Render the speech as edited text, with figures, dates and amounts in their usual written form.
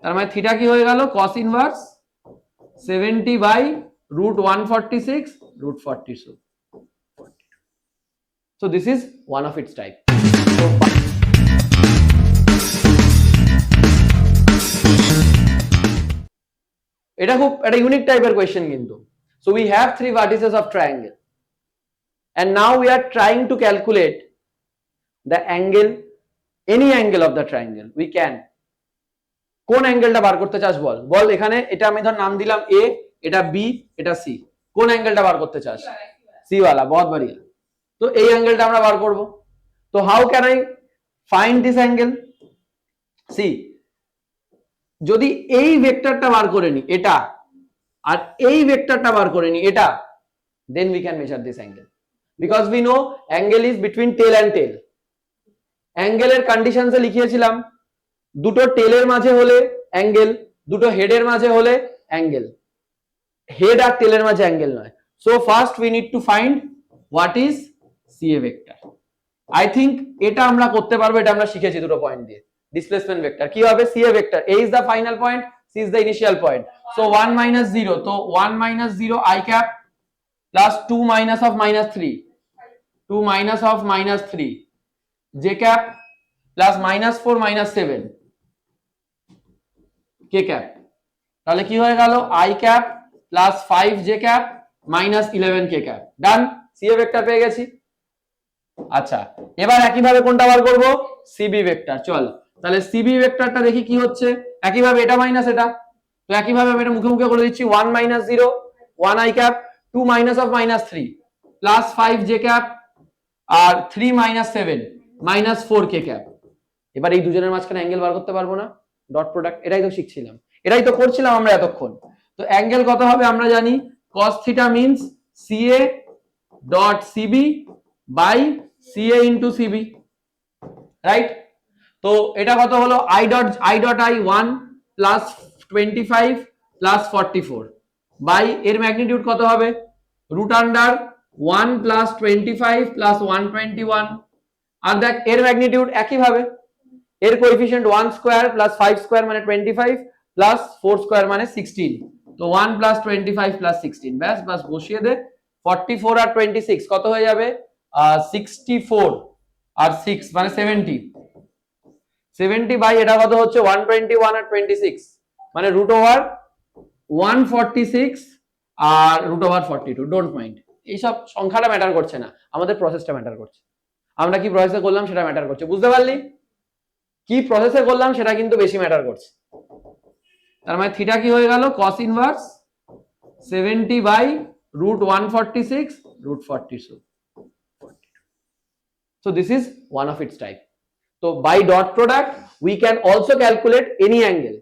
তার মানে থিটা কি হয়ে গেল cos inverse 70 by root 146 root 42. So this is one of its type. So এটা খুব একটা ইউনিক টাইপের কোয়েশ্চেন কিন্তু। So we have three vertices of triangle and now we are trying to calculate the angle, any angle of the triangle we can. কোন অ্যাঙ্গেলটা বার করতে চাস বল, বল এখানে এটা আমি ধর নাম দিলাম A, এটা B, এটা C, কোন অ্যাঙ্গেলটা বার করতে চাস? C वाला, बहुत बढ़िया। তো এই অ্যাঙ্গেলটা আমরা বার করব। তো how can I find this angle? See, যদি এই ভেক্টরটা বার করে নি এটা আর এই ভেক্টরটা বার করে নি এটা, then we can measure this angle because we know angle is between tail and tail. অ্যাঙ্গেলের কন্ডিশনসে লিখিয়েছিলাম দুটো টেলের মাঝে হলে অ্যাঙ্গেল, দুটো হেডের মাঝে হলে অ্যাঙ্গেল, হেড আর টেলের মাঝে অ্যাঙ্গেল নয়। So first we need to find what is CA vector. I think এটা আমরা করতে পারবো, এটা আমরা শিখেছি দুটো পয়েন্ট দিয়ে। ডিসপ্লেসমেন্ট ভেক্টর কি হবে? CA vector, A is the final point, C is the initial point. So 1 minus 0, তো 1 minus 0 I cap plus 2 minus of minus 3, 2 minus of minus 3 J cap plus minus 4 minus 7 K cap, তাহলে কি হয়ে গেল? I cap plus 5 J cap minus 11 K cap. Done, CA vector পেয়ে গেছি। আচ্ছা, এবার একইভাবে কোনটা বার করব? CB vector. চল তাহলে CB ভেক্টরটা দেখি কি হচ্ছে। একইভাবে এটা মাইনাস এটা, তো একইভাবে আমি এটা মুখে মুখে করে দিচ্ছি। 1 minus 0 1 I cap, 2 minus of minus 3 plus 5 J cap R 3 minus 7 minus 4 K cap। এবার এই দুজনের মাঝখানে অ্যাঙ্গেল বার করতে পারবো না? ডট প্রোডাক্ট, এটাই তো শিখছিলাম, এটাই তো করছিলাম আমরা এতক্ষণ। তো অ্যাঙ্গেল কত হবে আমরা জানি, cos theta means CA dot CB by CA into CB, right? তো এটা কত হলো? I dot I 1 plus 25 plus 44 by এর ম্যাগনিটিউড কত হবে? Root under 1 plus 25 plus 121। আর দেখ এর ম্যাগনিটিউড একইভাবে, এর কোএফিশিয়েন্ট 1 স্কয়ার প্লাস 5 স্কয়ার মানে 25 প্লাস 4 স্কয়ার মানে 16। তো 1 প্লাস 25 প্লাস 16, ব্যাস বাস বসিয়ে দে। 44 আর 26 কত হয়ে যাবে? 64 আর 6 মানে 70। 70 বাই এটা কত হচ্ছে? 121 আর 26 মানে রুট ওভার 146 আর রুট ওভার 42। ডোন্ট মাইন্ড, এইসব সংখ্যাটা ম্যাটার করছে না, আমাদের প্রসেসটা ম্যাটার করছে। আমরা কি প্রসেসে করলাম সেটা ম্যাটার করছে, বুঝতে পারলি? কি প্রসেসে করলাম সেটা কিন্তু বেশি ম্যাটার করছে। তার মানে থিটা কি হয়ে গেল? cos inverse 70 by root 146 root 42. So this is one of its type. So by dot product we can also calculate any angle.